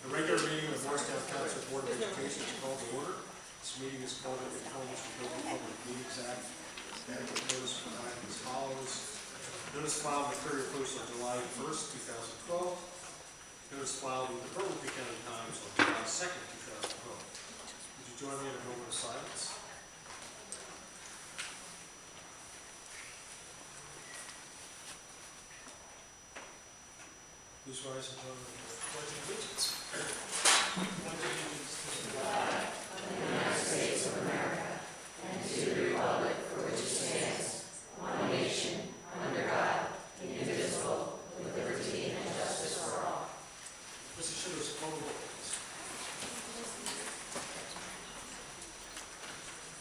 The regular meeting of the Moorestown Board of Education is called to order. This meeting is called in accordance with the Public Meetings Act. Adequate notice provided as follows. Notice filed in the Courier Post on July 1st, 2012. Notice filed in the Burlington County Times on July 2nd, 2012. Would you join me in a moment of silence? Please rise and join me in the Pledge of Allegiance. Pledge allegiance to the flag of the United States of America and to the republic for which it stands, one nation, under God, indivisible, with liberty and justice for all. Mr. Schindler's call the roll, please.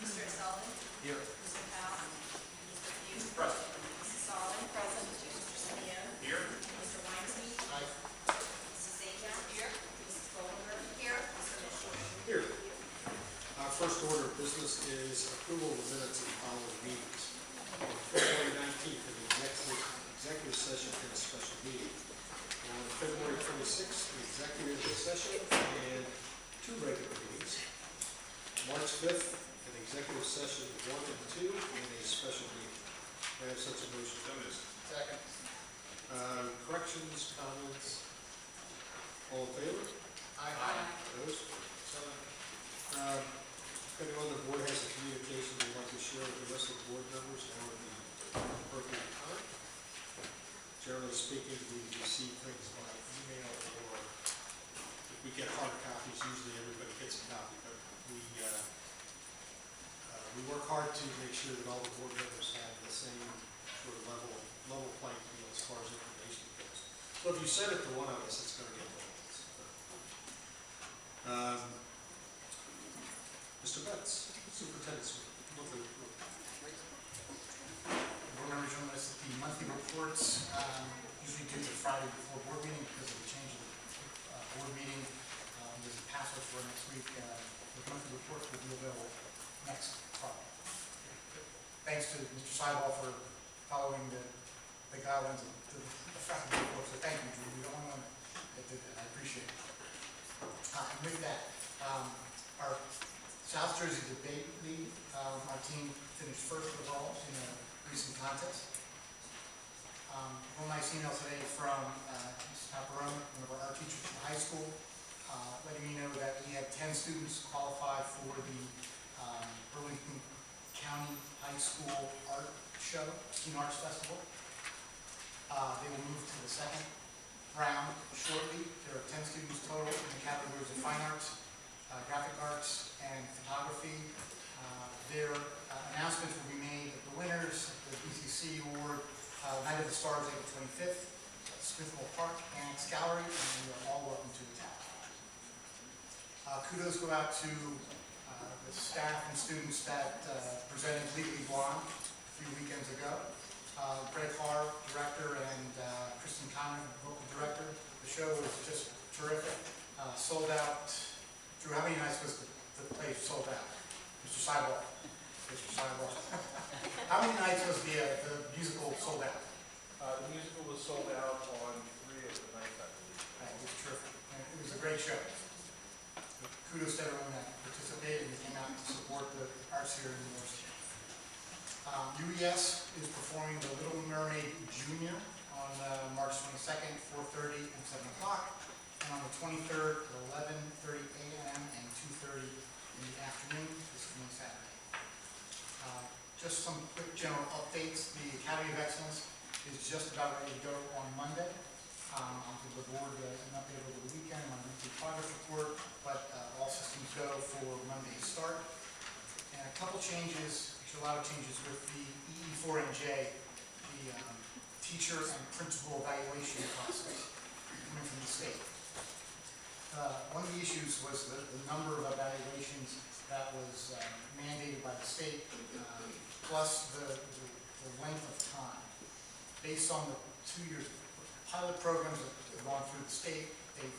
Mr. Sullivan? Here. Mr. Powell? Mr. Pugh? Present. Mrs. Sullivan? Present. Mr. Simeon? Here. Mr. Weinstein? Aye. Mrs. Zajac? Here. Mrs. Goldenberg? Here. Mr. Mitchell? Here. Our first order of business is approval of the minutes of the following meetings. On February 19th, an executive session and a special meeting. On February 26th, an executive session and 2 regular meetings. March 5th, an executive session 1 and 2 and a special meeting. May I have such a motion? So moved. Second. Corrections, comments? All in favor? Aye. Opposed? If anyone on the board has a communication they'd like to share with the rest of the board members or the appropriate time. Generally speaking, we receive things by email or if we get hard copies, usually everybody gets a copy, but we work hard to make sure that all the board members have the same sort of level playing field as far as information goes. So if you send it to one of us, it's going to get one of us. Mr. Betts, Superintendent's monthly report. Board members, you'll notice that the monthly reports usually due the Friday before board meeting because of the change of the board meeting. There's a password for next week. The monthly reports will be available next Friday. Thanks to Mr. Seibel for following the guidelines of the Friday report. So thank you, Drew. You're the only one that did that. I appreciate it. And with that, our South Jersey Debate League, our team finished first overall in a recent contest. One nice email today from Mrs. Paparone, one of our art teachers from high school, letting me know that we had 10 students qualify for the Burlington County High School Art Show, Teen Arts Festival. They will move to the second round shortly. There are 10 students total in the categories of fine arts, graphic arts, and photography. Their announcements will be made at the winners, the BCC Award, Night of the Stars, April 25th, at Smithville Park Annex Gallery, and you are all welcome to attend. Kudos go out to the staff and students that presented Legally Blonde a few weekends ago. Greg Carr, director, and Kristen Conner, vocal director. The show was just terrific. Sold out. Drew, how many nights was the place sold out? Mr. Seibel. Mr. Seibel. How many nights was the musical sold out? The musical was sold out on 3 of the nights, I believe. It was terrific. And it was a great show. Kudos to everyone that participated and came out to support the arts here in Moorestown. UES is performing The Little Mermaid Junior on March 22nd, 4:30 and 7 o'clock. And on the 23rd at 11:30 a.m. and 2:30 in the afternoon, this coming Saturday. Just some quick general updates. The Academy of Excellence is just about ready to go on Monday. I'll give the board an update over the weekend on the weekly progress report, but all systems go for Monday's start. And a couple changes, actually a lot of changes with the EE4NJ, the teacher and principal evaluation process coming from the state. One of the issues was the number of evaluations that was mandated by the state, plus the length of time. Based on the 2 years pilot programs that have gone through the state, they've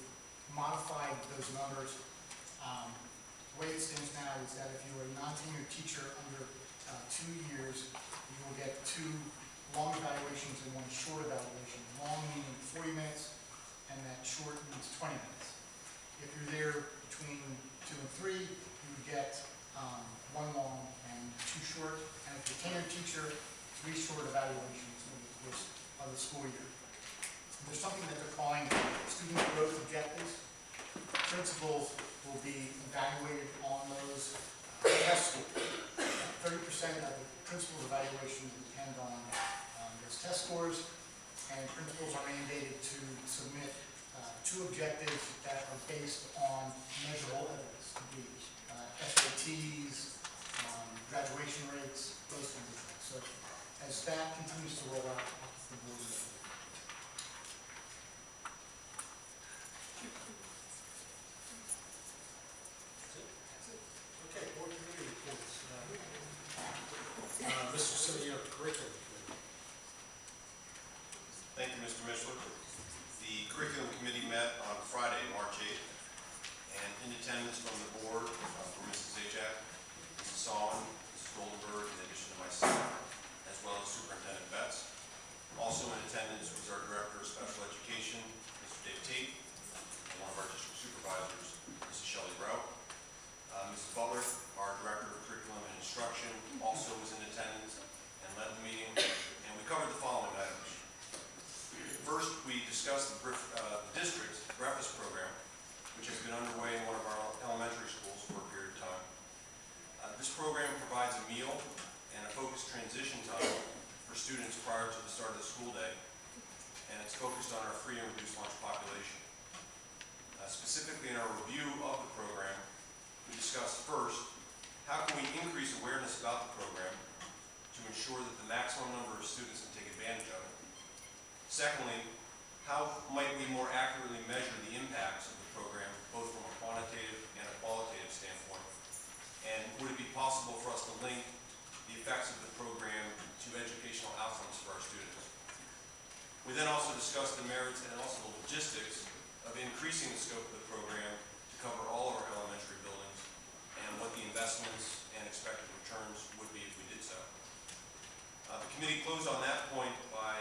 modified those numbers. The way it stands now is that if you're a non-tenured teacher under 2 years, you will get 2 long evaluations and 1 short evaluation. Long meaning 40 minutes, and that short means 20 minutes. If you're there between 2 and 3, you would get 1 long and 2 short. And if you're a tenured teacher, 3 short evaluations over the course of the school year. There's something that they're calling student growth objectives. Principals will be evaluated on those test scores. 30% of the principal's evaluation will depend on those test scores, and principals are mandated to submit 2 objectives that are based on measurable evidence, to be SATs, graduation rates, those kinds of things. So as that continues to roll out, the board will. Okay, board committee reports. Mr. Simeon, curriculum committee. Thank you, Mr. Mishler. The curriculum committee met on Friday, March 8th, and in attendance from the board were Mrs. Zajac, Mrs. Solomon, Mrs. Goldenberg, in addition to myself, as well as Superintendent Betts. Also in attendance was our Director of Special Education, Mr. Dave Tate, and one of our district supervisors, Mrs. Shelley Rowe. Mrs. Butler, our Director of Curriculum and Instruction, also was in attendance and led the meeting, and we covered the following items. First, we discussed the district's breakfast program, which has been underway in one of our elementary schools for a period of time. This program provides a meal and a focused transition time for students prior to the start of the school day, and it's focused on our free and reduced lunch population. Specifically in our review of the program, we discussed first, how can we increase awareness about the program to ensure that the maximum number of students can take advantage of it? Secondly, how might we more accurately measure the impacts of the program, both from a quantitative and a qualitative standpoint? And would it be possible for us to link the effects of the program to educational outcomes for our students? We then also discussed the merits and also the logistics of increasing the scope of the program to cover all of our elementary buildings and what the investments and expected returns would be if we did so. The committee closed on that point by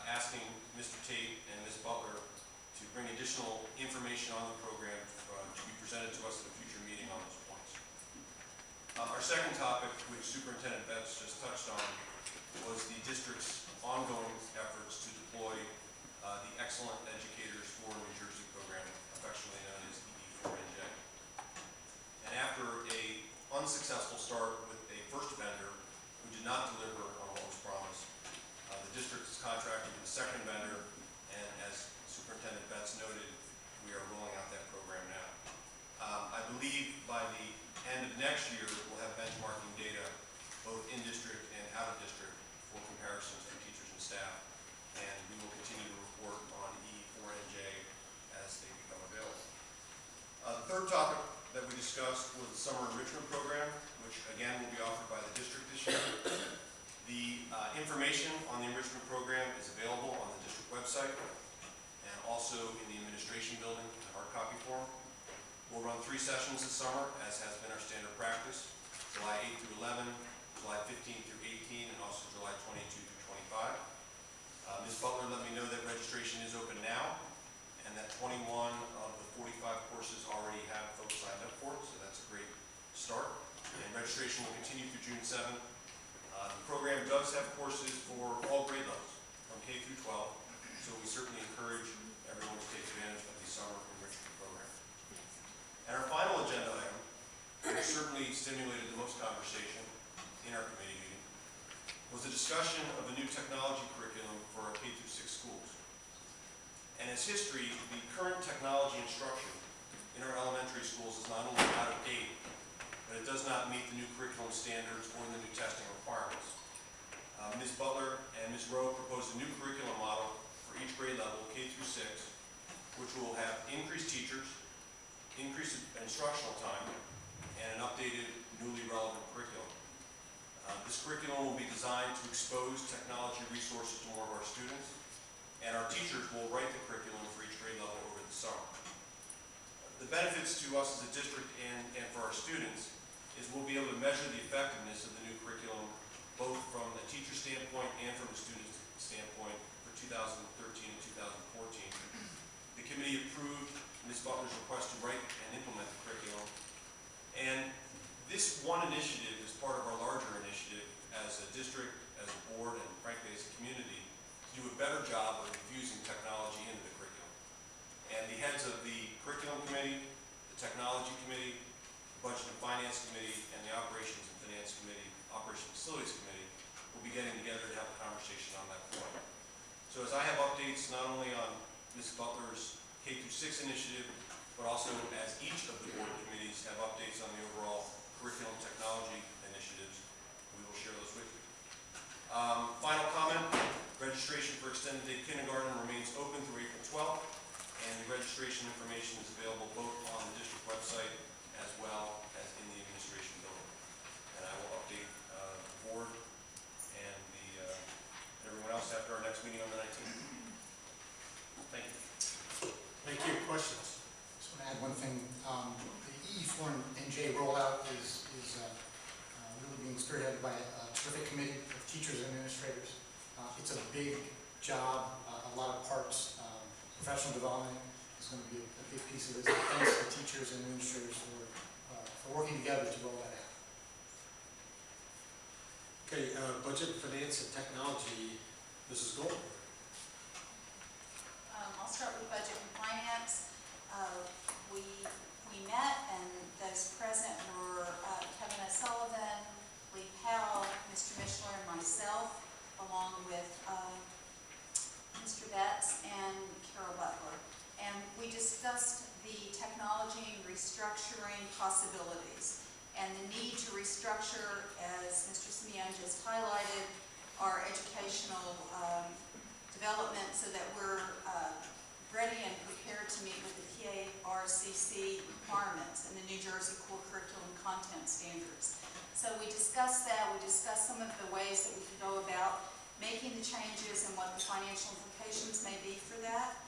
asking Mr. Tate and Ms. Butler to bring additional information on the program to be presented to us at a future meeting on those points. Our second topic, which Superintendent Betts just touched on, was the district's ongoing efforts to deploy the Excellent Educators for New Jersey program, affectionately known as EE4NJ. And after an unsuccessful start with a first vendor who did not deliver on what was promised, the district is contracted with a second vendor, and as Superintendent Betts noted, we are rolling out that program now. I believe by the end of next year, we'll have benchmarking data both in district and out of district for comparisons for teachers and staff, and we will continue to report on E4NJ as they become available. The third topic that we discussed was the summer enrichment program, which again will be offered by the district this year. The information on the enrichment program is available on the district website and also in the administration building in hard copy form. We'll run 3 sessions this summer, as has been our standard practice, July 8 through 11, July 15 through 18, and also July 22 through 25. Ms. Butler let me know that registration is open now, and that 21 of the 45 courses already have folks signed up for it, so that's a great start. And registration will continue through June 7th. The program does have courses for all grade levels, from K through 12, so we certainly encourage everyone to take advantage of the summer enrichment program. And our final agenda item, which certainly stimulated the most conversation in our committee meeting, was a discussion of a new technology curriculum for our K through 6 schools. And as history, the current technology instruction in our elementary schools is not only out of date, but it does not meet the new curriculum standards or the new testing requirements. Ms. Butler and Ms. Rowe proposed a new curriculum model for each grade level, K through 6, which will have increased teachers, increased instructional time, and an updated, newly relevant curriculum. This curriculum will be designed to expose technology resources to more of our students, and our teachers will write the curriculum for each grade level over the summer. The benefits to us as a district and for our students is we'll be able to measure the effectiveness of the new curriculum both from the teacher standpoint and from the student standpoint for 2013 and 2014. The committee approved Ms. Butler's request to write and implement the curriculum. And this one initiative is part of our larger initiative as a district, as a board, and frankly as a community, to do a better job of infusing technology into the curriculum. And the heads of the curriculum committee, the technology committee, the budget and finance committee, and the operations and finance committee, operations and facilities committee, will be getting together to have a conversation on that point. So as I have updates not only on Ms. Butler's K-6 initiative, but also as each of the board committees have updates on the overall curriculum technology initiatives, we will share those with you. Final comment, registration for extended day kindergarten remains open through April 12th, and the registration information is available both on the district website as well as in the administration building. And I will update the board and everyone else after our next meeting on the 19th. Thank you. Thank you. Questions? Just want to add one thing. The E4 and J rollout is really being spearheaded by a terrific committee of teachers and administrators. It's a big job, a lot of parts. Professional development is going to be a big piece of this. Thanks to teachers and administrators for working together to roll that out. Okay, budget, finance, and technology, Mrs. Goldberg. I'll start with budget and finance. We met, and those present were Kevin S. Sullivan, Lee Powell, Mr. Mishler, and myself, along with Mr. Betts and Carol Butler. And we discussed the technology and restructuring possibilities and the need to restructure, as Mr. Simeon just highlighted, our educational development so that we're ready and prepared to meet with the PARCC requirements and the New Jersey Core Curriculum Content Standards. So we discussed that. We discussed some of the ways that we could go about making the changes and what the financial implications may be for that.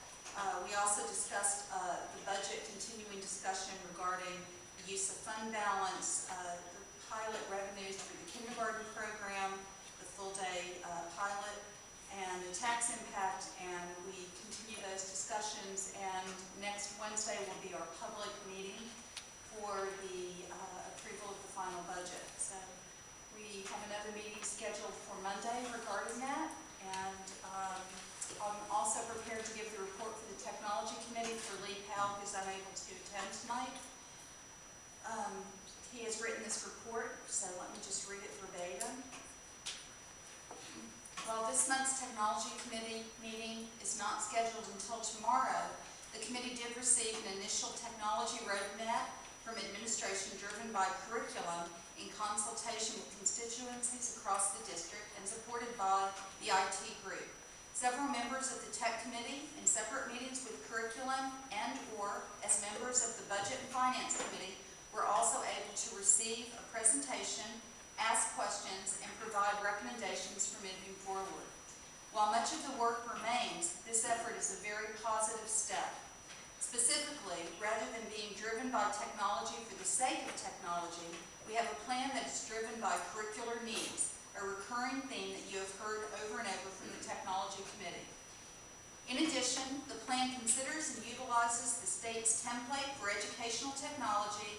We also discussed the budget continuing discussion regarding the use of fund balance, the pilot revenues for the kindergarten program, the full-day pilot, and the tax impact, and we continue those discussions. And next Wednesday will be our public meeting for the approval of the final budget. So we have another meeting scheduled for Monday regarding that, and I'm also prepared to give the report for the technology committee for Lee Powell, who's unable to attend tonight. He has written this report, so let me just read it verbatim. While this month's technology committee meeting is not scheduled until tomorrow, the committee did receive an initial technology roadmap from administration driven by curriculum in consultation with constituencies across the district and supported by the IT group. Several members of the tech committee in separate meetings with curriculum and/or as members of the budget and finance committee were also able to receive a presentation, ask questions, and provide recommendations for moving forward. While much of the work remains, this effort is a very positive step. Specifically, rather than being driven by technology for the sake of technology, we have a plan that is driven by curricular needs, a recurring theme that you have heard over and over from the Technology Committee. In addition, the plan considers and utilizes the state's template for educational technology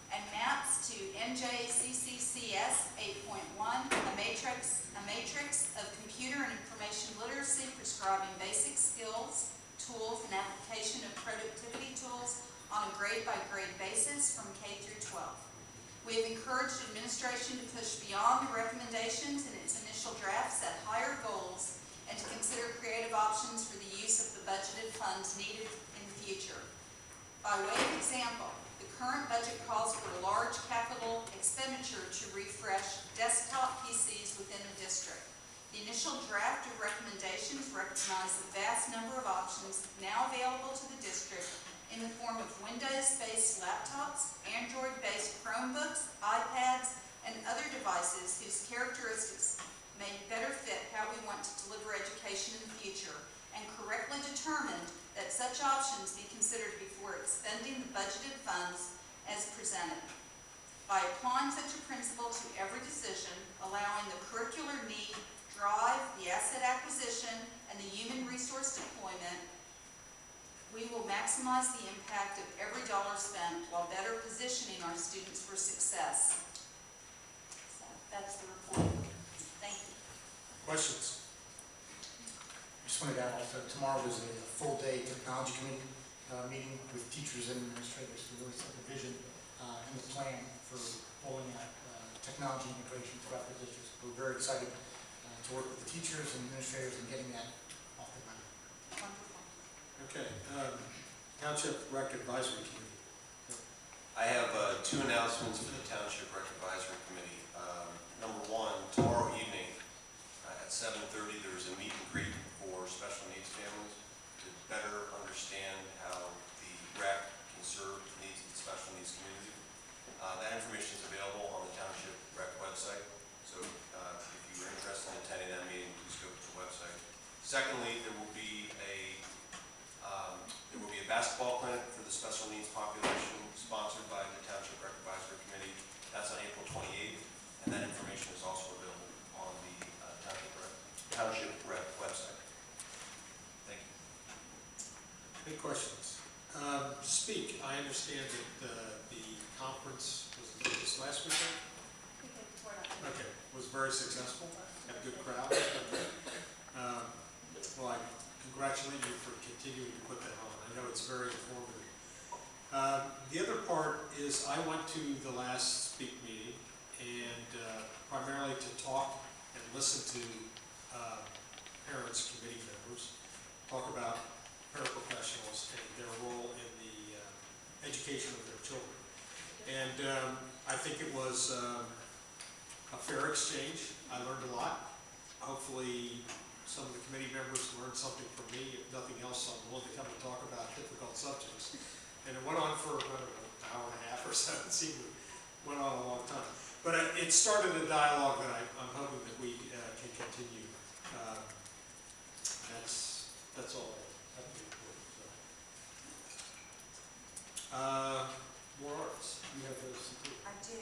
and maps to NJCCCS 8.1, a matrix of computer and information literacy prescribing basic skills, tools, and application of productivity tools on a grade-by-grade basis from K through 12. We have encouraged administration to push beyond the recommendations in its initial draft, set higher goals, and to consider creative options for the use of the budgeted funds needed in the future. By way of example, the current budget calls for a large capital expenditure to refresh desktop PCs within the district. The initial draft of recommendations recognize the vast number of options now available to the district in the form of Windows-based laptops, Android-based Chromebooks, iPads, and other devices whose characteristics may better fit how we want to deliver education in the future, and correctly determined that such options be considered before expending the budgeted funds as presented. By applying such a principle to every decision, allowing the curricular need, drive, the asset acquisition, and the human resource deployment, We will maximize the impact of every dollar spent while better positioning our students for success. So that's the report. Thank you. Questions? I just wanted to add also, tomorrow is a full-day technology committee meeting with teachers and administrators to really set the vision and the plan for rolling out technology integration throughout the district. We're very excited to work with the teachers and administrators in getting that off the ground. Wonderful. Okay, Township Rec Advisory Committee. I have two announcements for the Township Rec Advisory Committee. Number one, tomorrow evening at 7:30, there's a meet and greet for special needs families to better understand how the rec can serve the needs of the special needs community. That information is available on the Township Rec website, so if you're interested in attending that meeting, please go to the website. Secondly, there will be a basketball clinic for the special needs population sponsored by the Township Rec Advisory Committee. That's on April 28th, and that information is also available on the Township Rec website. Thank you. Any questions? Speak, I understand that the conference was this last weekend? Okay, was very successful, had a good crowd. Well, I congratulate you for continuing to put that on. I know it's very informative. The other part is I went to the last speak meeting and primarily to talk and listen to parents, committee members, talk about paraprofessionals and their role in the education of their children. And I think it was a fair exchange. I learned a lot. Hopefully some of the committee members learned something from me. If nothing else, I'm willing to come and talk about difficult subjects. And it went on for, I don't know, an hour and a half or so. It seemed to went on a long time. But it started a dialogue that I'm hoping that we can continue. That's all I have to report. More arts. You have those too. I do.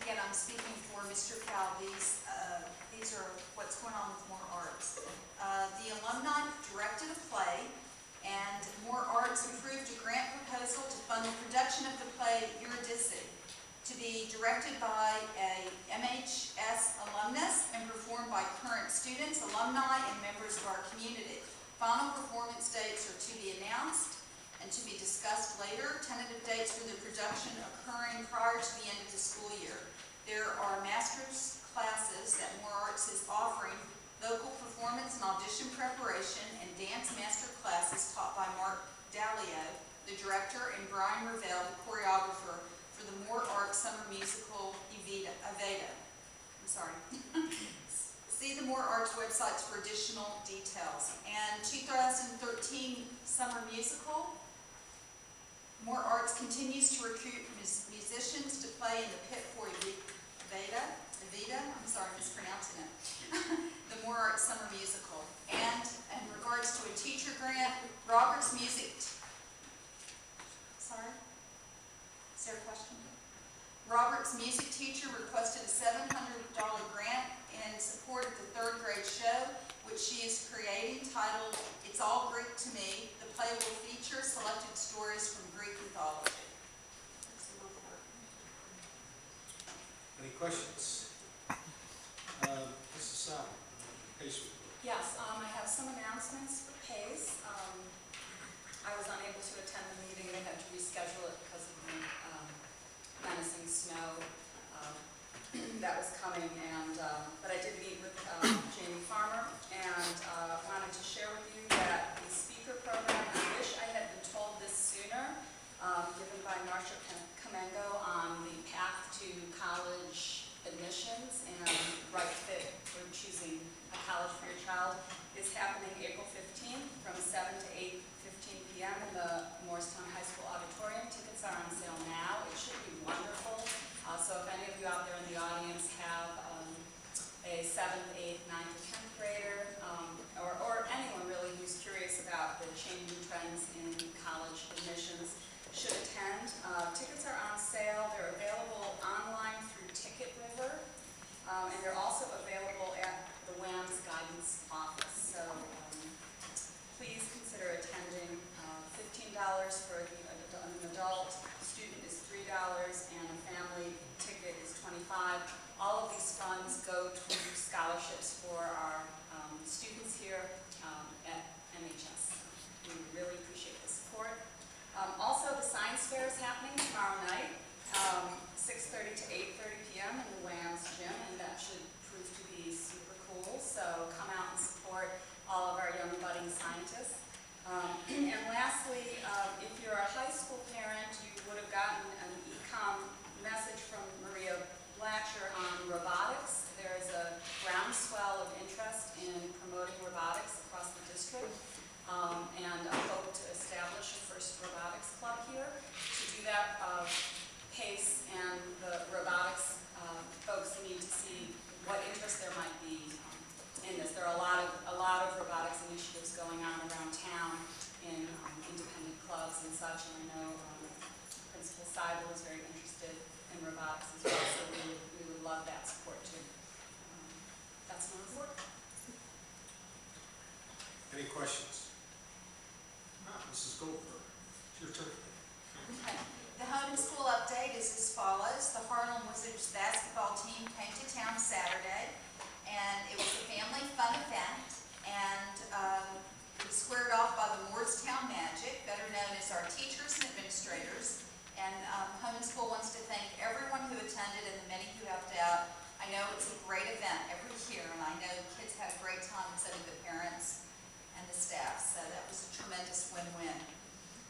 Again, I'm speaking for Mr. Cal. These are what's going on with More Arts. The alumni directed a play, and More Arts approved a grant proposal to fund the production of the play Eurydice, to be directed by a MHS alumnus and performed by current students, alumni, and members of our community. Final performance dates are to be announced and to be discussed later. Tentative dates for the production occurring prior to the end of the school year. There are master's classes that More Arts is offering, vocal performance and audition preparation, and dance master classes taught by Mark Dallio, the director, and Brian Revelle, the choreographer, for the More Arts summer musical Aveda. I'm sorry. See the More Arts websites for additional details. And 2013 summer musical, More Arts continues to recruit musicians to play in the pit for Aveda, I'm sorry, I'm mispronouncing it, the More Arts Summer Musical. And in regards to a teacher grant, Robert's Music, sorry, is there a question? Robert's music teacher requested a $700 grant in support of the third grade show, which she is creating, titled It's All Greek to Me. The play will feature selected stories from Greek mythology. That's the report. Any questions? Mrs. Sal, PACE report. Yes, I have some announcements for PACE. I was unable to attend the meeting. They had to reschedule it because of the menacing snow that was coming. But I did meet with Jamie Farmer and wanted to share with you that the speaker program, I wish I had been told this sooner, given by Marcia Kamengo on the path to college admissions and right fit for choosing a college for your child, is happening April 15th from 7 to 8:15 p.m. in the Moorestown High School auditorium. Tickets are on sale now. It should be wonderful. So if any of you out there in the audience have adult student is $3 and a family ticket is $25. All of these funds go to scholarships for our students here at MHS. We really appreciate the support. Also, the science fair is happening tomorrow night, 6:30 to 8:30 p.m. in the WAMS gym, and that should prove to be super cool. So come out and support all of our young budding scientists. And lastly, if you're a high school parent, you would have gotten an e-com message from Maria Blatcher on robotics. There is a groundswell of interest in promoting robotics across the district, and I hope to establish a first robotics club here. To do that, PACE and the robotics folks need to see what interest there might be in this. There are a lot of robotics initiatives going on around town in independent clubs and such, and I know Principal Seibel is very interested in robotics as well, so we would love that support too. That's my report. Any questions? Mrs. Goldberg, it's your turn. Okay. The home and school update is as follows. The Harlem Wizards basketball team came to town Saturday, and it was a family fun event, and it was squared off by the Moorestown Magic, better known as our teachers and administrators. And home and school wants to thank everyone who attended and the many who helped out. I know it's a great event every year, and I know kids had a great time, so did the parents and the staff, so that was a tremendous win-win.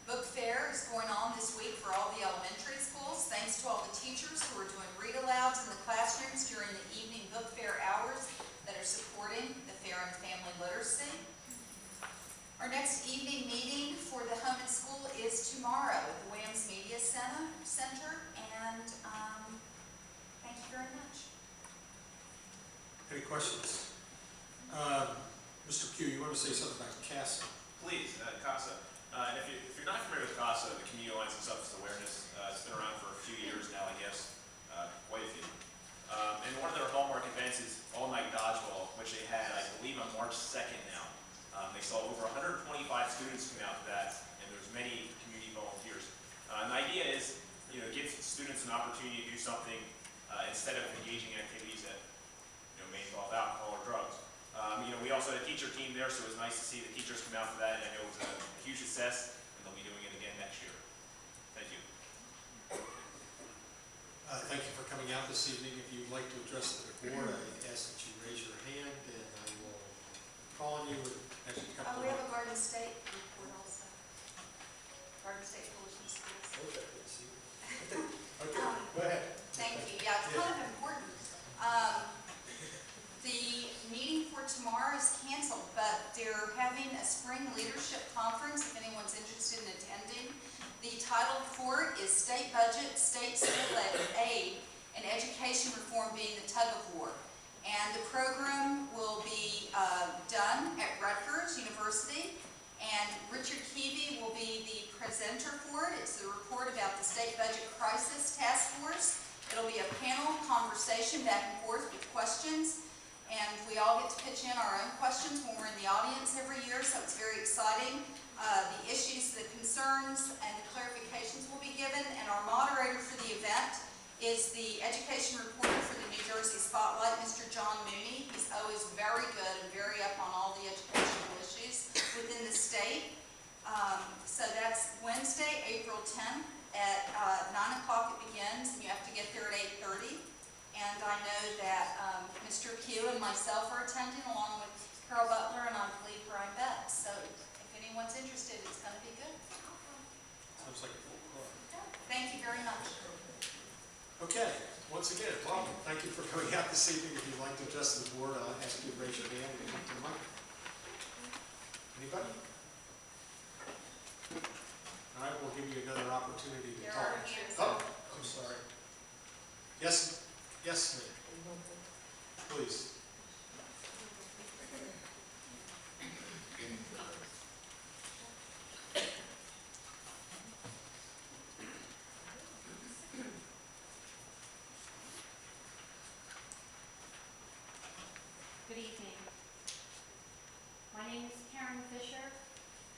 Book fair is going on this week for all the elementary schools, thanks to all the teachers who are doing read-alouds in the classrooms during the evening book fair hours that are supporting the fair and family literacy. Our next evening meeting for the home and school is tomorrow at the Williams Media Center, and thank you very much. Any questions? Mr. Pugh, you want to say something about CASA? Please, CASA. And if you're not familiar with CASA, the Community Alliance on Substance Awareness, it's been around for a few years now, I guess, quite a few. And one of their hallmark events is All Night Dodgeball, which they had, I believe, on March 2nd now. They saw over 125 students come out to that, and there's many community volunteers. And the idea is, give students an opportunity to do something instead of engaging in activities that, may involve alcohol or drugs. We also had a teacher team there, so it was nice to see the teachers come out for that, and I know it was a huge success, and they'll be doing it again next year. Thank you. Thank you for coming out this evening. If you'd like to address the board, I ask that you raise your hand, and I will call on you with actually a couple We of... have a Garden State report also. Garden State Fullerton Schools. Okay, go ahead. Thank you. Yeah, it's kind of important. The meeting for tomorrow is canceled, but they're having a spring leadership conference if anyone's interested in attending. The title for it is State Budget, State School Aid, and Education Reform being the tug of war. And the program will be done at Rutgers University, and Richard Keevy will be the presenter for it. It's the report about the State Budget Crisis Task Force. It'll be a panel conversation back and forth with questions. And we all get to pitch in our own questions when we're in the audience every year, so it's very exciting. The issues, the concerns, and the clarifications will be given, and our moderator for the event is the education reporter for the New Jersey Spotlight, Mr. John Mooney. He's always very good and very up on all the educational issues within the state. So that's Wednesday, April 10th at 9 o'clock it begins, and you have to get there at 8:30. And I know that Mr. Pugh and myself are attending, along with Carol Butler and I believe Brian Betts. So if anyone's interested, it's going to be good. Sounds like a full club. Thank you very much. Okay, once again, welcome. Thank you for coming out this evening. If you'd like to address the board, I'll ask you to raise your hand and come to the microphone. Anybody? All right, we'll give you another opportunity to There talk. are hands. Oh, I'm sorry. Yes, yes, ma'am. Please. Good evening. My name is Karen Fisher,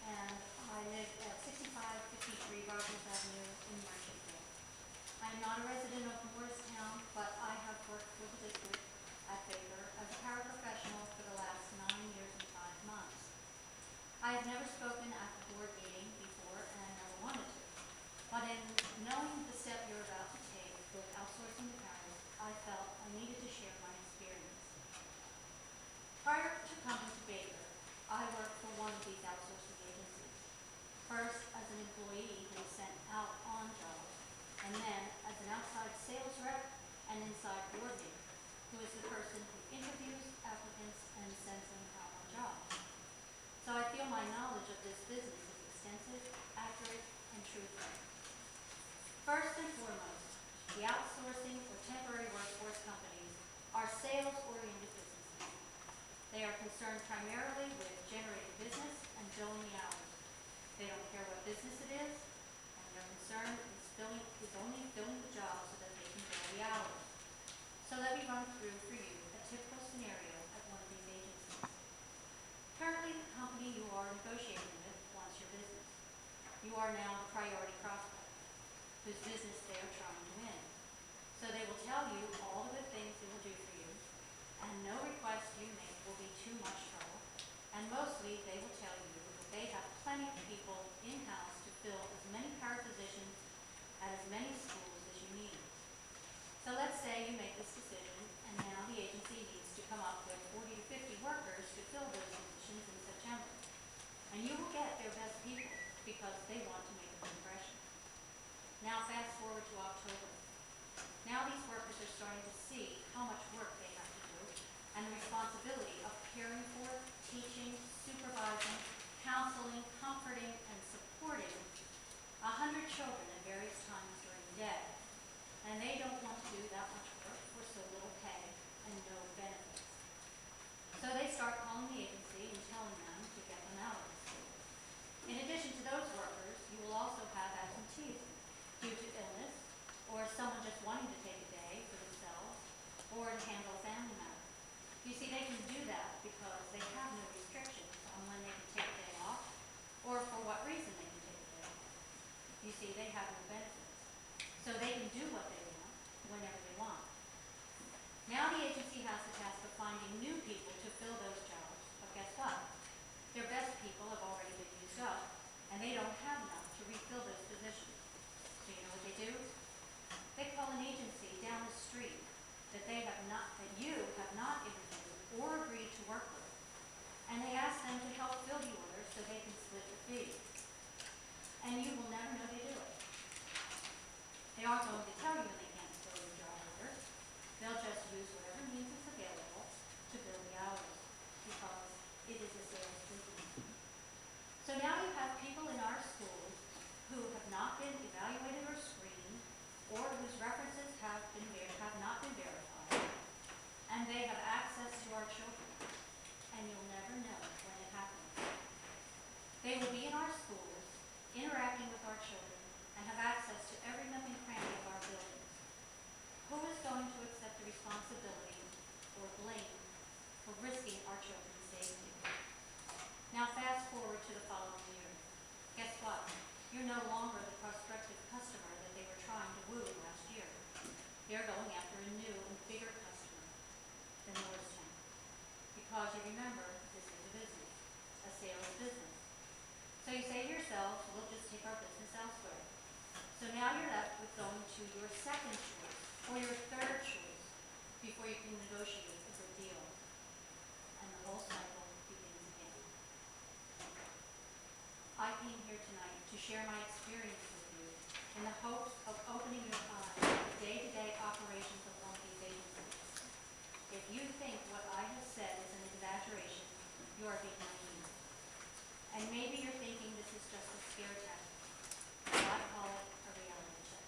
and I live at 6553 Rogers Avenue in am not a resident of Moorestown, but I have worked for the district at Baker as a paraprofessional for the last 9 years and 5 months. I have never spoken at the board meeting before and I never wanted to. But in knowing the step you're about to take with outsourcing to parents, I felt I needed to share my experience. Prior to coming to Baker, I worked for one of these outsourcing agencies. First as an employee who was sent out on jobs, and then as an outside sales rep and inside coordinator, who is the person who interviews applicants and sends them out on jobs. So I feel my knowledge of this business is extensive, accurate, and truthful. First and foremost, the outsourcing or temporary workforce companies are sales-oriented businesses. They are concerned primarily with generating business and filling the hours. They don't care what business it is, and their concern is only filling the job so that they can fill the hours. So let me run through for you a typical scenario at one of these agencies. Currently, the company you are negotiating with wants your business. You are now the priority prospect, whose business they are trying to win. So they will tell you all the good things they will do for you, and no request you make will be too much trouble, and mostly they will tell you that they have plenty of people in-house to fill as many para positions at as many schools as you need. So let's say you make this decision, and now the agency needs to come up with 40 to 50 workers to fill those positions in September. And you will get their best people because they want to make a good impression. Now fast forward to October. Now these workers are starting to see how much work they have to do and the responsibility of caring for, teaching, supervising, counseling, comforting, and supporting 100 children at various times during the day. And they don't want to do that much work for so little pay and no benefits. So they start calling the agency and telling them to get them out of the school. In addition to those workers, you will also have absenteeism due to illness, or someone just wanting to take a day for themselves, or to handle a family matter. You see, they can do that because they have no restrictions on when they can take a day off, or for what reason they can take a day off. You see, they have no benefits. So they can do what they want, whenever they want. Now the agency has the task of finding new people to fill those jobs, but guess what? Their best people have already been used up, and they don't have enough to refill those positions. So you know what they do? They call an agency down the street that you have not interviewed or agreed to work with, and they ask them to help fill the order so they can split the fee. And you will never know they do it. They aren't going to tell you when they can't fill your job order. They'll just use whatever means is available to bill the hours, because it is a sales business. So now you have people in our schools who have not been evaluated or screened, or whose references have not been verified, and they have access to our children, and you'll never know when it happens. They will be in our schools, interacting with our children, and have access to every nook and cranny of our buildings. Who is going to accept the responsibility or blame for risking our children's safety? Now fast forward to the following year. Guess what? You're no longer the prospective customer that they were trying to woo last year. They're going after a new and bigger customer than Moorestown. Because you remember, this is a business, a sales business. So you say to yourselves, we'll just take our business elsewhere. So now you're left with going to your second choice or your third choice before you can negotiate a good deal. And the whole cycle begins again. I came here tonight to share my experience with you in the hopes of opening your eyes to the day-to-day operations of one of these agencies. If you think what I have said is an exaggeration, you are being naive. And maybe you're thinking this is just a scare tactic. But I call it a reality check.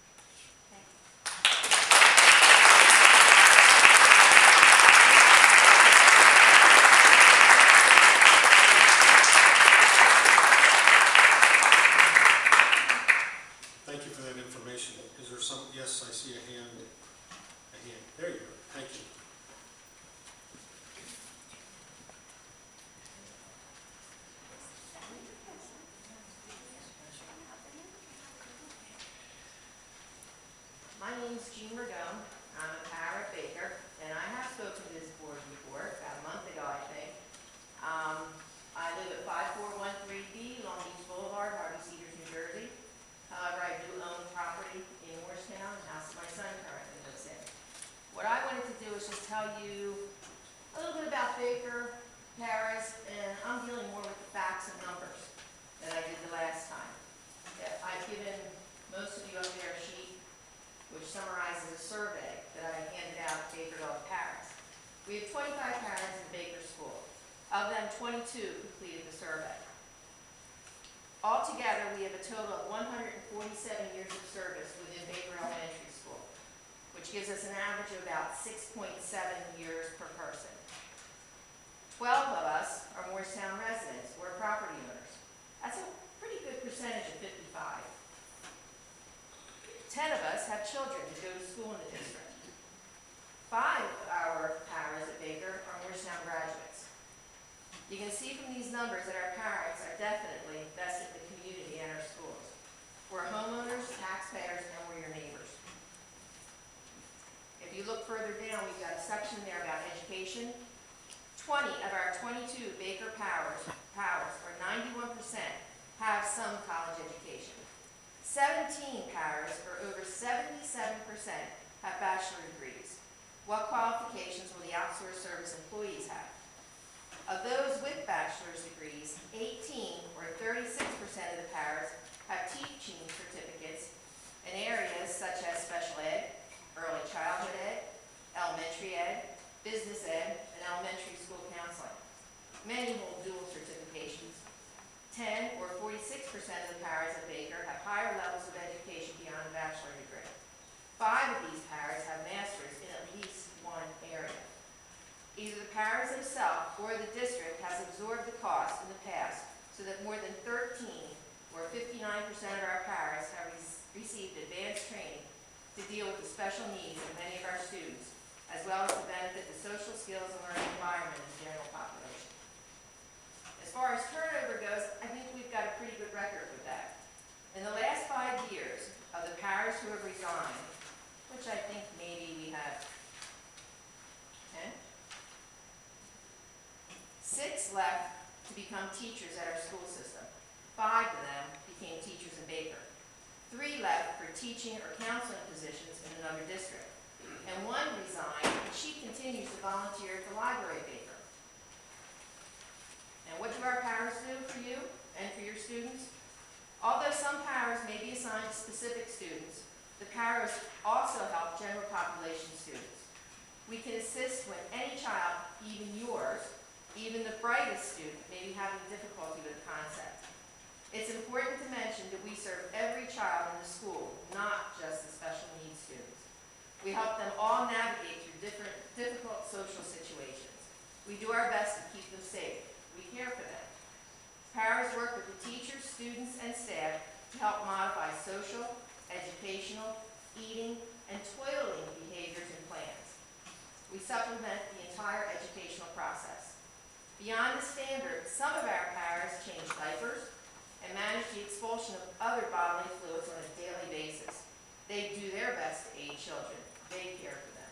Thank you. Thank you for that information. Is there some, yes, I see a hand. There you go. Thank you. My name is Jean Ragone. I'm a para at Baker, and I have spoken to this board before, about a month ago, I think. I live at 5413B Long Beach Boulevard, Harvey Cedars, New Jersey. However, I do own property in Moorestown, the house my son currently lives in. What I wanted to do is just tell you a little bit about Baker, Paris, and I'm dealing more with the facts and numbers than I did the last time. I've given most of you up there a sheet which summarizes a survey that I handed out at Baker Dog Paris. We have 25 parents in Baker School. Of them, 22 completed the survey. Altogether, we have a total of 147 years of service within Baker Elementary School, which gives us an average of about 6.7 years per person. 12 of us are Moorestown residents, we're property owners. That's a pretty good percentage of 55. 10 of us have children who go to school in the district. 5 of our paras at Baker are Moorestown graduates. You can see from these numbers that our parents are definitely invested in the community and our schools. We're homeowners, taxpayers, and we're your neighbors. If you look further down, we've got a section there about education. 20 of our 22 Baker powers, or 91%, have some college education. 17 powers, or over 77%, have bachelor degrees. What qualifications will the outsourced service employees have? Of those with bachelor's degrees, 18, or 36% of the powers, have teaching certificates in areas such as special ed, early childhood ed, elementary ed, business ed, and elementary school counseling. Many hold dual certifications. 10, or 46% of the paras at Baker have higher levels of education beyond a bachelor degree. 5 of these paras have masters in at least one area. Either the paras themselves or the district has absorbed the cost in the past so that more than 13, or 59% of our paras have received advanced training to deal with the special needs of many of our students, as well as to benefit the social skills and learning environment of the general population. As far as turnover goes, I think we've got a pretty good record with that. In the last 5 years, of the paras who have resigned, which I think maybe we have 10, 6 left to become teachers at our school system. 5 of them became teachers in Baker. 3 left for teaching or counseling positions in another district. And 1 resigned, and she continues to volunteer at the library at Baker. And what do our paras do for you and for your students? Although some paras may be assigned to specific students, the paras also help general population students. We can assist when any child, even yours, even the brightest student, may be having difficulty with a concept. It's important to mention that we serve every child in the school, not just the special needs students. We help them all navigate through difficult social situations. We do our best to keep them safe. We care for them. Paras work with the teachers, students, and staff to help modify social, educational, eating, and toiling behaviors and plans. We supplement the entire educational process. Beyond the standard, some of our paras change diapers and manage the expulsion of other bodily fluids on a daily basis. They do their best to aid children. They care for them.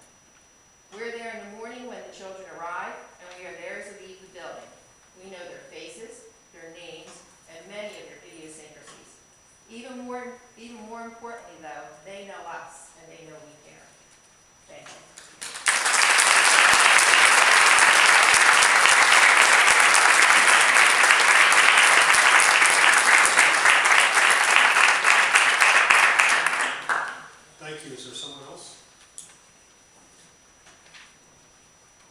We're there in the morning when the children arrive, and we are there as they leave the building. We know their faces, their names, and many of their idiosyncrasies. Even more importantly, though, they know us, and they know we care. Thank you. Thank you. Is there someone else?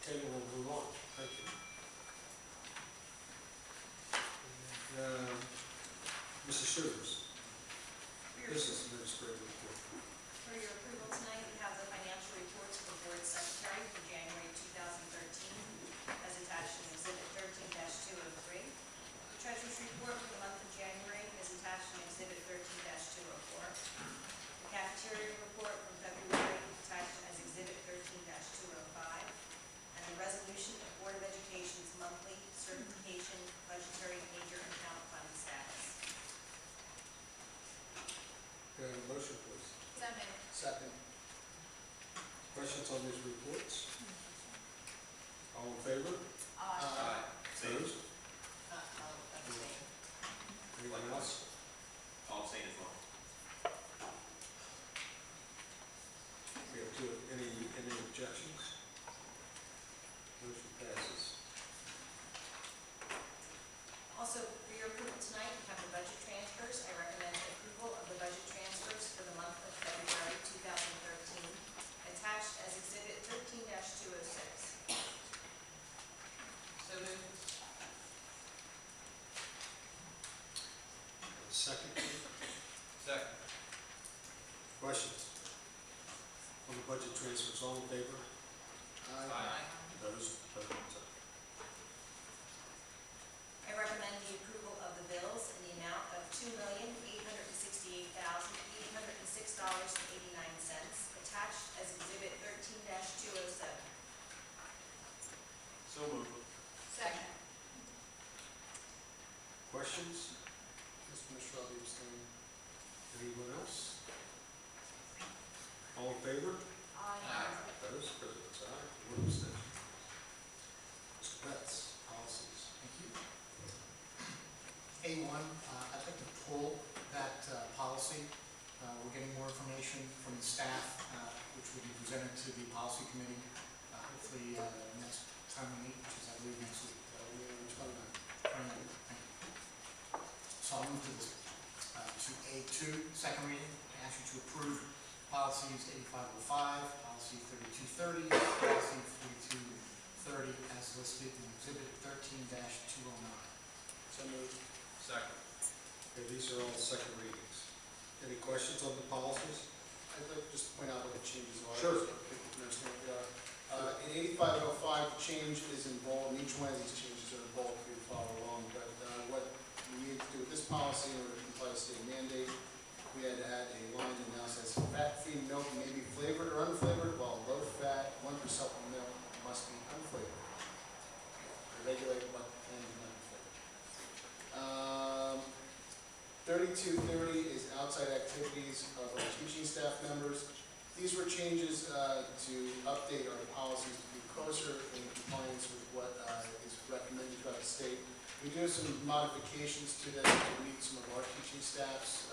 Okay, we'll move on. Thank you. Mrs. Shivers, Business Administrator Report. For your approval tonight, we have the financial reports for the questions on these reports? All in favor? Opposed? Anyone else? I'll abstain as well. We have two, any objections? Motion passes. Also, for your approval tonight, we have the budget transfers. I recommend approval of the budget transfers for the month of February 2013, attached as Exhibit 13-206. So moved. Second, Second. questions? On the budget transfers, all in favor? Opposed? I recommend the approval of the bills in the amount of $2,868,806.89, attached as Exhibit 13-207. So moved. Second. Questions? Mr. Mishra, abstain. Anyone else? All in favor? Opposed? President's aye. One abstention. Mr. Betts, policies. Thank you. A1, I'd like to pull that policy. We're getting more information from the staff, which will be presented to the policy committee, hopefully next time we meet, which is, I believe, next week. 29th. Thank you. So I'll move to this, to A2, second reading. I ask you to approve policies 8505, policy 3230, policy 4230 as listed in Exhibit 13-209. So moved. Second. Okay, these are all second readings. Any questions on the policies? I'd like to just point out what the changes are. Sure. So people can understand what they are. In 8505, the change is in bold, and each one of these changes are in bold for you to follow along. But what we need to do with this policy in order to comply with state mandate, we had to add a line that now says fat-free milk may be flavored or unflavored, while low-fat 1% milk must be unflavored. To regulate what can and cannot be flavored. 3230 is outside activities of our teaching staff members. These were changes to update our policies to be closer in compliance with what is recommended throughout the state. We do some modifications to them to meet some of our teaching staff's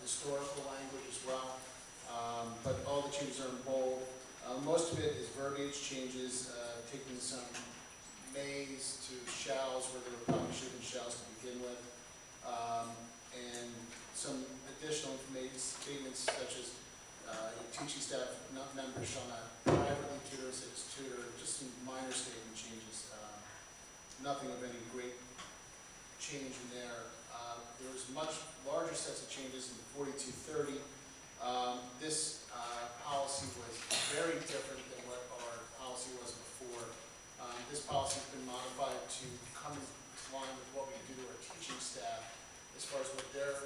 historical language as well, but all the changes are in bold. Most of it is verbiage changes, taking some mays to shalls where there were probably should have been shalls to begin with, and some additional information statements such as teaching staff members shall not privately tutor as tutor, just some minor statement changes, nothing of any great change in there. There was much larger sets of changes in 4230. This policy was very different than what our policy was before. This policy has been modified to come in line with what we do to our teaching staff as far as what their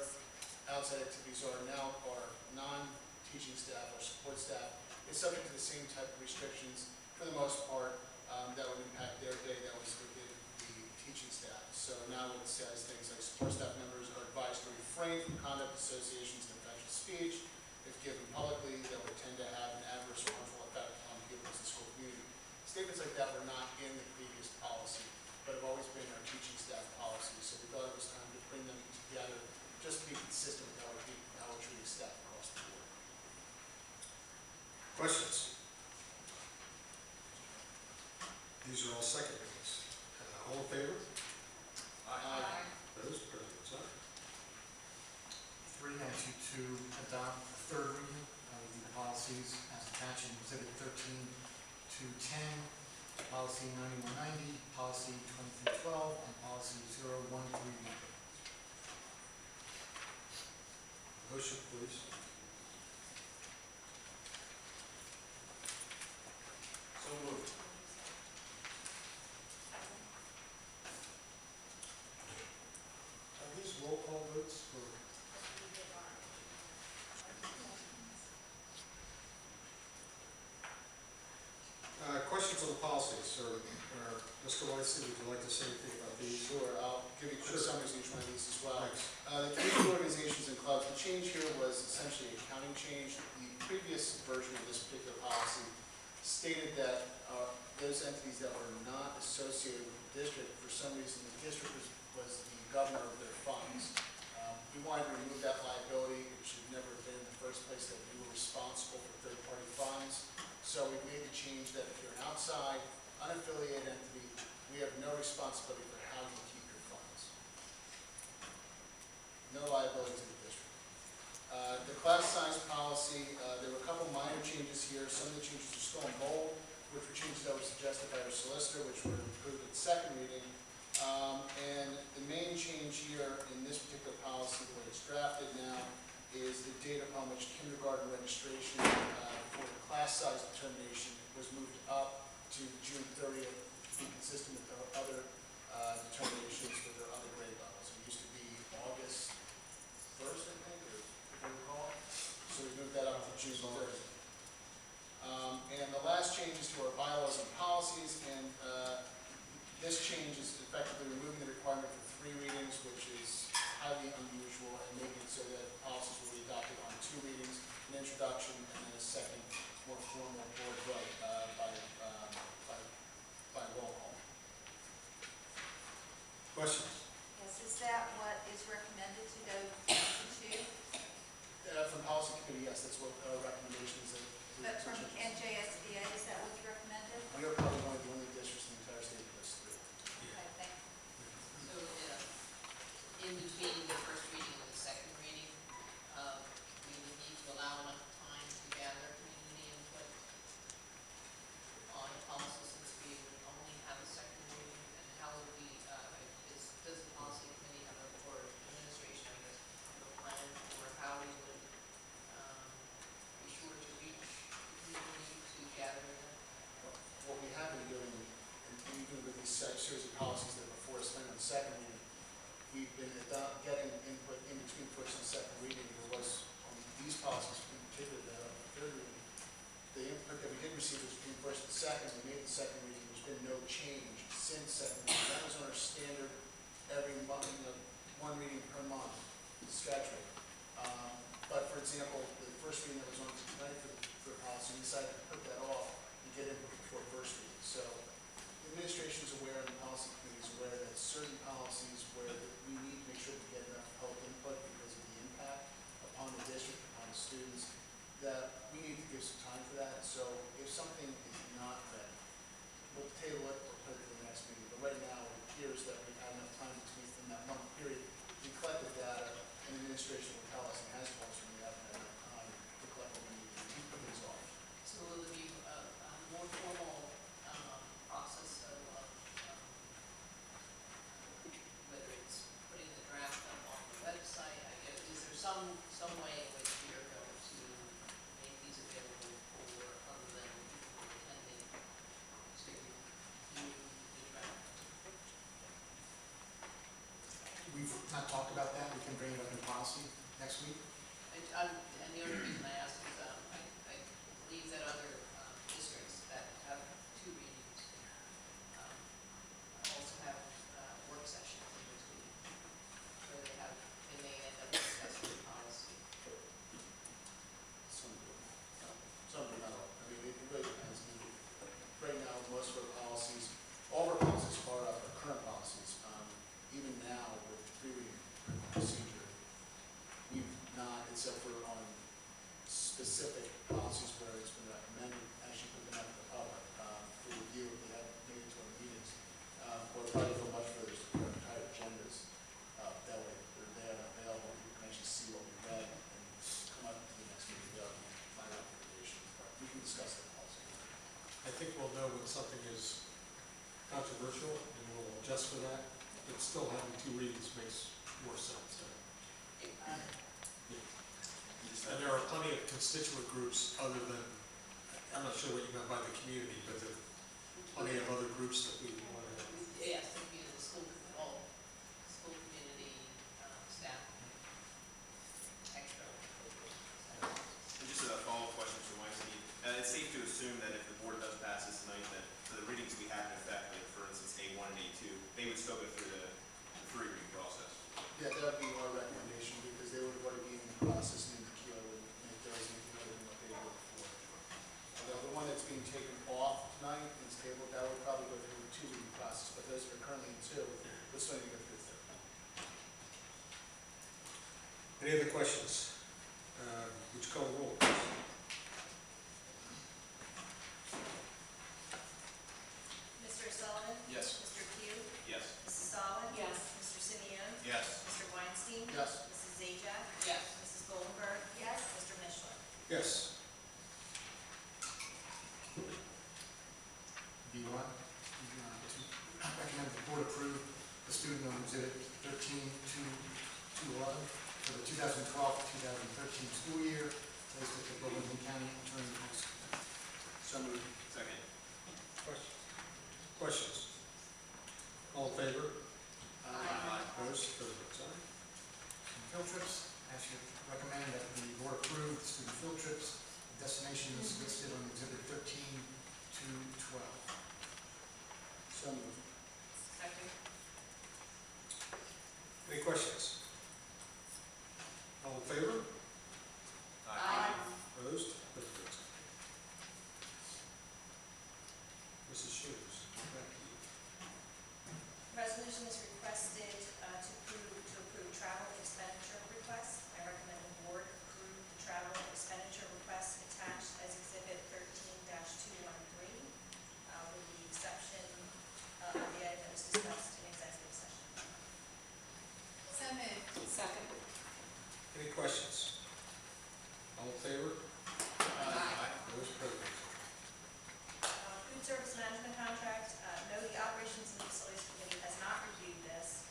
outside activities are now. Our non-teaching staff, our support staff, is subject to the same type of restrictions for the most part that would impact their day that was within the teaching staff. So now it says things like support staff members are advised to refrain from conduct associations and offensive speech if given publicly that would tend to have an adverse or harmful effect on pupils in the school community. Statements like that were not in the previous policy, but have always been our teaching staff policy. So we thought it was time to bring them together just to be consistent with how we're treating staff across the board. Questions? These are all second readings. All in favor? Opposed? President's aye. 3, I ask you to adopt the third reading of the policies as attached in Exhibit 13-10, Policy 9190, Policy 2312, and Policy 0131. Motion, please. So moved. Are these roll call votes for? Questions on the policies, or Mr. Weinstein, would you like to say anything about these? Sure, I'll give you quick summaries of each one of these as well. Thanks. The community organizations and clubs, the change here was essentially a counting change. The previous version of this particular policy stated that those entities that were not associated with the district, for some reason, the district was the governor of their funds. We wanted to remove that liability. It should never have been in the first place that we were responsible for third-party funds. So we made the change that if you're an outside, unaffiliated entity, we have no responsibility for how you keep your funds. No liability to the district. The class size policy, there were a couple minor changes here. Some of the changes are still in bold, which were changes that were suggested by our solicitor, which were approved at second reading. And the main change here in this particular policy, the way it's drafted now, is the date upon which kindergarten registration for the class size determination was moved up to June 30th to be consistent with the other determinations for their other grade levels. It used to be August 1st, I think, or if I recall. So we moved that up to June 30th. And the last change is to our bylaws and policies, and this change is effectively removing the requirement for 3 readings, which is highly unusual, and making it so that policies will be adopted on 2 readings, an introduction, and then a second, more formal board vote by roll call. Questions? Yes, is that what is recommended to go to 2? From policy committee, yes, that's what our recommendation is. But from NJSBA, is that what's recommended? We are probably one of the only districts in the entire state that does 3. Okay, thank you. So, in between the first reading and the second reading, we would need to allow enough time to gather community input on the policy, since we would only have a second reading, and how would we, does the policy committee have a, or administration, I guess, have a plan for how we would be sure to reach the community to gather them? What we have been doing, and even with these series of policies that are before us on the second reading, we've been getting input in between first and second reading. There was, on these policies in particular, that on the third reading, the input that we did receive was between first and second. We made the second reading. There's been no change since second reading. That was on our standard every month, 1 reading per month schedule. But for example, the first reading that was on tonight for the policy, we decided to put that off and get input before first reading. So the administration is aware and the policy committee is aware that certain policies where we need to make sure we get enough public input because of the impact upon the district, upon the students, that we need to give some time for that. So if something is not ready, we'll table it or put it to the next meeting. But right now, it appears that we've had enough time between that month period to collect the data, and the administration will tell us and has told us when we haven't had enough time to collect what we need to keep things off. So will there be a more formal process of whether it's putting the draft up on the website? I guess, is there some way in which we are going to make these available for other than people attending to view the draft? We've not talked about that. We can bring it up in policy next week. And the only reason I ask is I believe that other districts that have 2 readings also have work sessions in between, where they may end up discussing the policy. Some do not. I mean, it really depends. I mean, right now, most of our policies, all of our policies are our current policies. Even now, with the 3-reading procedure, we've not, except for on specific policies where it's been recommended, actually put them out to the public for review if they haven't made it to our meetings, or probably for much further, our entire agendas. That way, they're there and available. You can actually see what we read and come up to the next meeting without my recommendation. We can discuss that policy. I think we'll know when something is controversial, and we'll adjust for that. But still having 2 readings makes more sense. And there are plenty of constituent groups other than, I'm not sure what you meant by the community, but there are plenty of other groups that we want to. Yes, the community, all school community, staff, extra. And just a follow-up question for Weinstein. It's safe to assume that if the board does pass this tonight, that for the readings we have in effect, like for instance A1 and A2, they would still go through the 3-reading process. Yeah, that would be our recommendation because they would already be in the process and the KEO would make those and what they were before. Although the one that's being taken questions? Would you call the roll, please? Mr. Sullivan? Yes. Mr. Pugh? Yes. Mrs. Solid? Yes. Mr. Simeon? Yes. Mr. Weinstein? Yes. Mrs. Zajac? Yes. Mrs. Goldenberg? Yes. Mr. Mishler? Yes. B1, to recommend the board approve the student on exhibit 13-211 for the 2012-2013 school year, placed at the Wilmington County Intermediate High School. So moved. Second. Questions? Questions? All in favor? Opposed? Third votes aye. Field trips, I should recommend that the board approve the student field trips, destinations listed on exhibit 13-12. So moved. Second. Any questions? All in favor? Aye. Opposed? Third votes aye. Mrs. Shoes, back to you. Resolution is requested to approve travel expenditure requests. I recommend the board approve the travel expenditure request attached as exhibit 13-213, with the exception of the item that was discussed in executive session. So moved. Second. Any questions? All in favor? Opposed? Third votes aye. Food service management contract, no, the operations and facilities committee has not reviewed this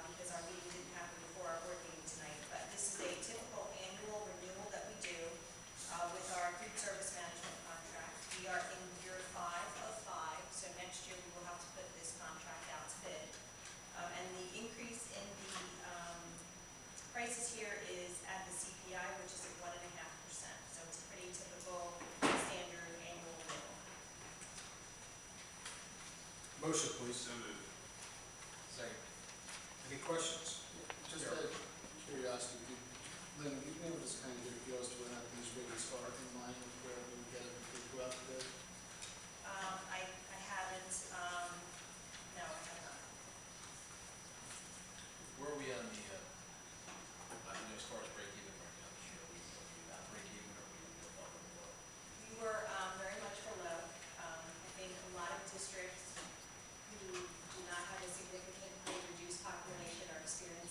because our meeting didn't happen before our board meeting tonight, but this is a typical annual renewal that we do with our food service management contract. We are in year 5 of 5, so next year we will have to put this contract out to bid. And the increase in the prices here is at the CPI, which is at 1.5%, so it's a pretty typical standard annual renewal. Motion, please. So moved. Second. Any questions? Just out of curiosity, Lynn, you can just kind of give a feel as to whether or not these rates are in line with where we get it if we go out to bid? I haven't, no, I have not. Where are we on the, as far as break even right now this year? Are we not break even or are we above or below? We were very much below. I think a lot of districts who do not have a significantly reduced population are experiencing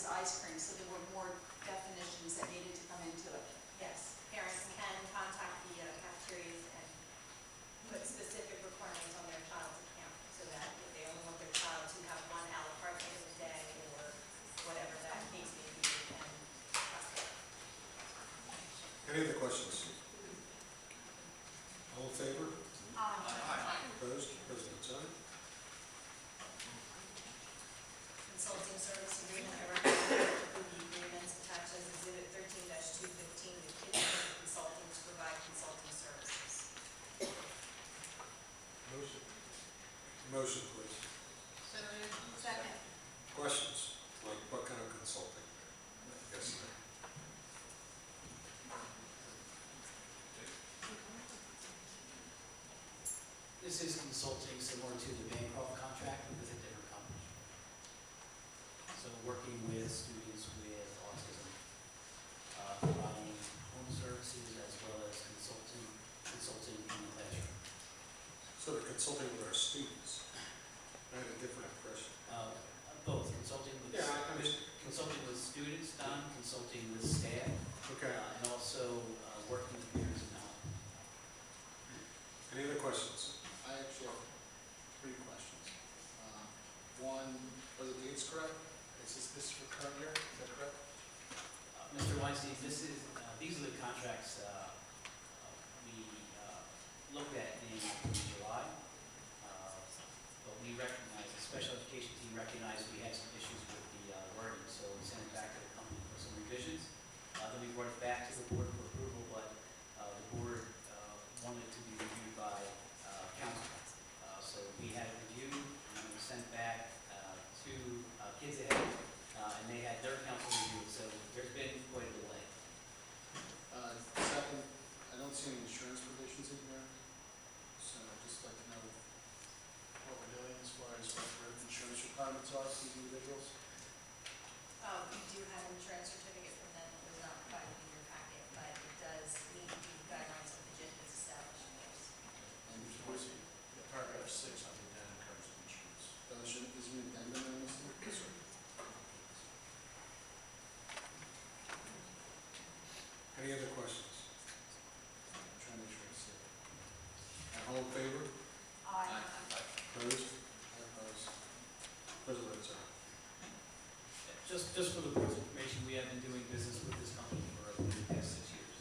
was ice cream, so there were more definitions that needed to come into it. Yes, parents can contact the cafeterias and put specific requirements on their child's account, so that if they only want their child to have one a la carte meal a day, or whatever that case may be, they can request it. Any other questions? All in favor? Opposed? President's aye. Consulting service agreement, I recommend approve the agreements attached as exhibit 13-215 with Kitchen Consulting to provide consulting services. Motion. Motion, please. So moved. Second. Questions? Like what kind of consulting? Yes, sir. This is consulting similar to the Bancroft contract with a different company. So working with students with autism, providing home services as well as consulting in the classroom. So they're consulting with our students. I had a different impression. Both consulting with, Yeah, I understand. consulting with students done, consulting with staff, Okay. and also working with parents and not. Any other questions? I actually have 3 questions. One, are the dates correct? Is this for current year? Is that correct? Mr. Weinstein, these are the contracts we looked at in July, but we recognize, the special education team recognized we had some issues with the wording, so we sent it back to the company for some revisions. Then we brought it back to the board for approval, but the board wanted it to be reviewed by council. So we had it reviewed and it was sent back to Kids Ahead, and they had their council review it, so there's been quite a delay. Second, I don't see any insurance provisions in here, so I'd just like to know what we're doing as far as what the insurance requirements are for these individuals. We do have an insurance certificate from them, it was not provided in your packet, but it does meet the guidelines of the JIT as established. And Where's the paragraph 6 on the addendum covers the insurance? is there an addendum in this? Yes, sir. Any other questions? I'm trying to make sure I see it. All in favor? Aye. Opposed? I oppose. President's aye. Just for the board's information, we have been doing business with this company for the past 6 years.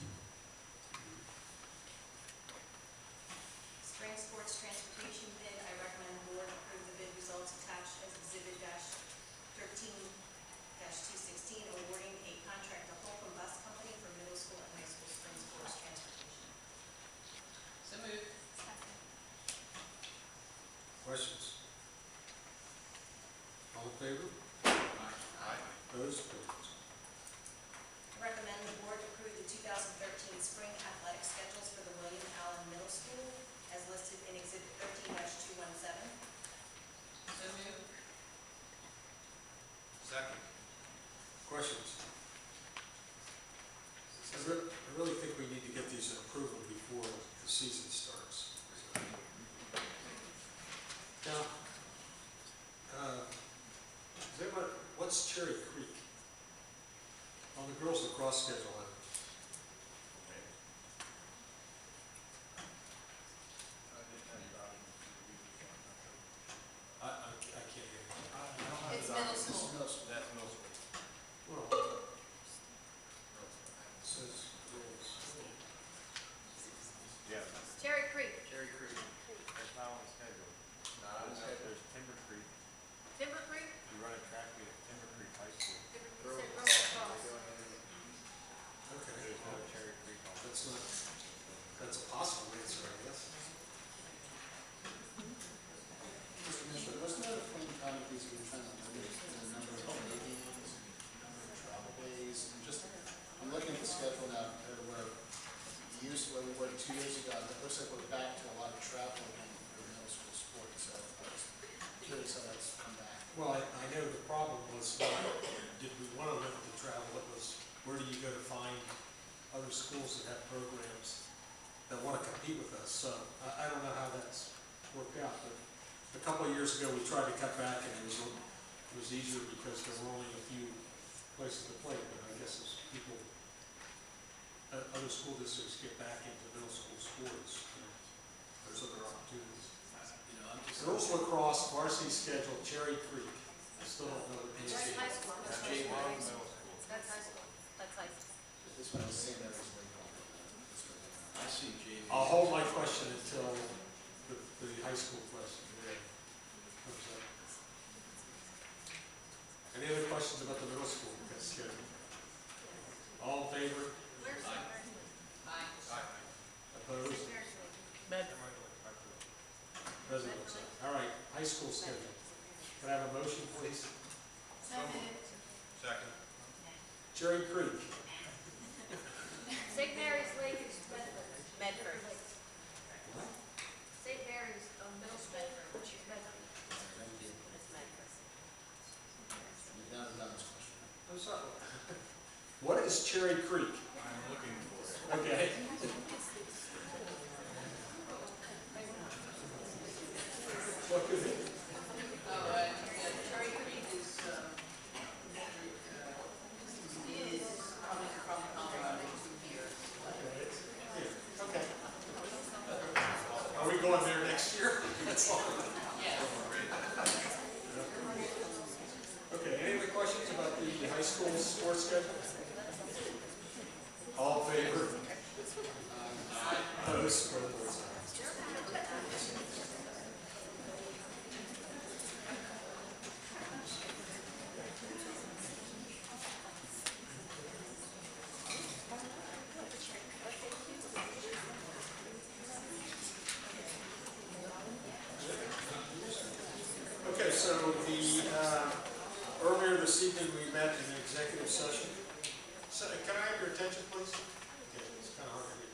Spring sports transportation bid, I recommend the board approve the bid results attached as exhibit 13-216, awarding a contract to Holcomb Bus Company for middle school and high school spring sports transportation. So moved. Questions? All in favor? Aye. Opposed? President's aye. I recommend the board approve the 2013 spring athletic schedules for the William Allen Middle School as listed in exhibit 13-217. So moved. Second. Questions? I really think we need to get these in approval before the season starts. Now, what's Cherry Creek? On the girls lacrosse schedule, I can't hear you. It's middle school. That's middle school. Well, it says girls. Yeah, Cherry Creek, Cherry Creek. that's not on the schedule. Not on the schedule. There's Timber Creek, Timber Creek, we run a track meet at Timber Creek High School. Timber Creek, Girls Lacrosse. Okay, There's no Cherry Creek on it. that's a possible answer, I guess. Mr. Commissioner, wasn't there a point in time that these were trying to limit the number of meetings, number of travel days? I'm looking at the schedule now, compared to where where we were 2 years ago. It looks like we're back to a lot of travel again for middle school sports, so I'm just curious how that's come back. Well, I know the problem was not, did we want to limit the travel? It was, where do you go to find other schools that have programs that want to compete with us? So I don't know how that's worked out, but a couple of years ago, we tried to cut back, and it was easier because there were only a few places to play, but I guess as people, other school districts get back into middle school sports, there's other opportunities. You know, I'm just. Girls lacrosse varsity schedule, Cherry Creek. I still don't know the That's PSC. high school. That's J1 high middle school. school. That's high school. That's high school. This one is St. Mary's Lake. I see JV. I'll hold my question until the high school question comes up. Any other questions about the middle school schedule? All in favor? Aye. Opposed? President looks up. All right, high school schedule. Can I have a motion, please? So moved. Second. Cherry Creek. St. Mary's Lake is Medford. What? St. Mary's, middle school, which is Medford. It's Medford. Now to Don's question. I'm sorry. What is Cherry Creek? I'm looking for it. Okay. What could it? Cherry Creek is coming from Colorado to here. Okay. Are we going there next year? That's all. Yes. Okay, any other questions about the high school sports schedule? All in favor? Opposed? Okay, so earlier this evening, we met in an executive session. So, can I have your attention, please? Okay, it's kind of hard to read.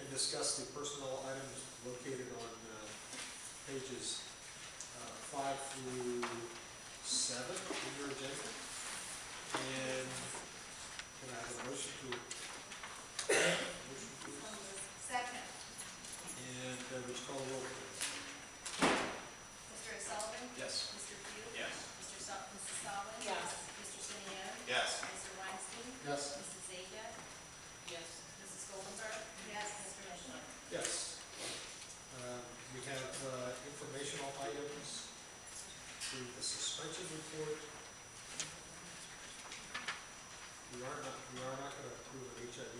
And discuss the personnel items located on pages 5 through 7 in your agenda. And can I have a motion to? Second. And would you call the roll, please? Mr. O'Sullivan? Yes. Mr. Pugh? Yes. Mrs. Sullivan? Yes. Mr. Simeon? Yes. Mr. Weinstein? Yes. Mrs. Zajac? Yes. Mrs. Goldenberg? Yes. Mr. Michelin? Yes. We have informational items to the suspension report. We are not going to approve an HIV